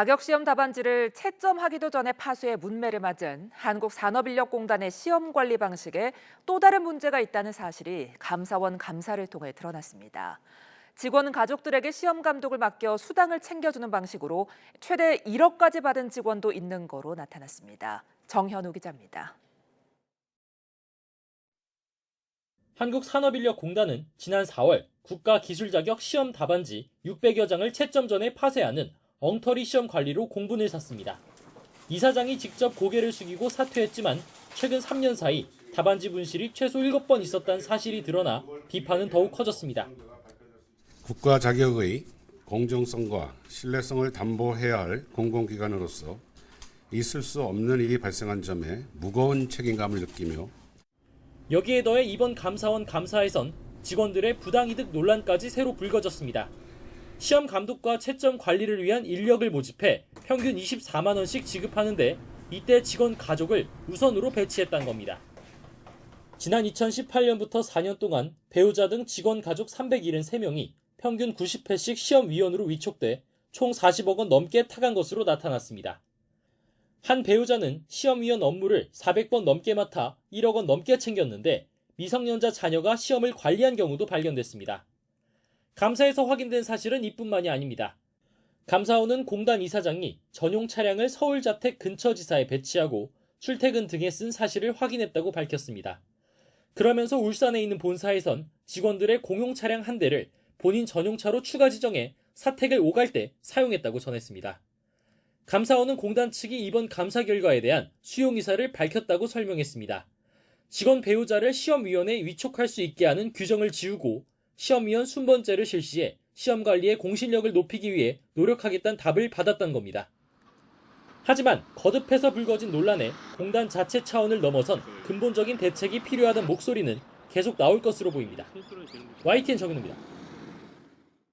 자격시험 답안지를 채점하기도 전에 파쇄해 문매를 맞은 한국산업인력공단의 시험 관리 방식에 또 다른 문제가 있다는 사실이 감사원 감사를 통해 드러났습니다. 직원 가족들에게 시험 감독을 맡겨 수당을 챙겨주는 방식으로 최대 1억까지 받은 직원도 있는 거로 나타났습니다. 정현우 기자입니다. 한국산업인력공단은 지난 4월 국가기술자격 시험 답안지 600여 장을 채점 전에 파쇄하는 엉터리 시험 관리로 공분을 샀습니다. 이사장이 직접 고개를 숙이고 사퇴했지만 최근 3년 사이 답안지 분실이 최소 7번 있었다는 사실이 드러나 비판은 더욱 커졌습니다. 국가 자격의 공정성과 신뢰성을 담보해야 할 공공기관으로서 있을 수 없는 일이 발생한 점에 무거운 책임감을 느끼며 여기에 더해 이번 감사원 감사에선 직원들의 부당이득 논란까지 새로 불거졌습니다. 시험 감독과 채점 관리를 위한 인력을 모집해 평균 24만 원씩 지급하는데 이때 직원 가족을 우선으로 배치했다는 겁니다. 지난 2018년부터 4년 동안 배우자 등 직원 가족 373명이 평균 90회씩 시험위원으로 위촉돼 총 40억 원 넘게 타간 것으로 나타났습니다. 한 배우자는 시험위원 업무를 400번 넘게 맡아 1억 원 넘게 챙겼는데 미성년자 자녀가 시험을 관리한 경우도 발견됐습니다. 감사에서 확인된 사실은 이뿐만이 아닙니다. 감사원은 공단 이사장이 전용 차량을 서울 자택 근처 지사에 배치하고 출퇴근 등에 쓴 사실을 확인했다고 밝혔습니다. 그러면서 울산에 있는 본사에선 직원들의 공용 차량 한 대를 본인 전용차로 추가 지정해 사택을 오갈 때 사용했다고 전했습니다. 감사원은 공단 측이 이번 감사 결과에 대한 수용 의사를 밝혔다고 설명했습니다. 직원 배우자를 시험위원회에 위촉할 수 있게 하는 규정을 지우고 시험위원 순번제를 실시해 시험 관리의 공신력을 높이기 위해 노력하겠다는 답을 받았다는 겁니다. 하지만 거듭해서 불거진 논란에 공단 자체 차원을 넘어선 근본적인 대책이 필요하다는 목소리는 계속 나올 것으로 보입니다. YTN 정현우입니다.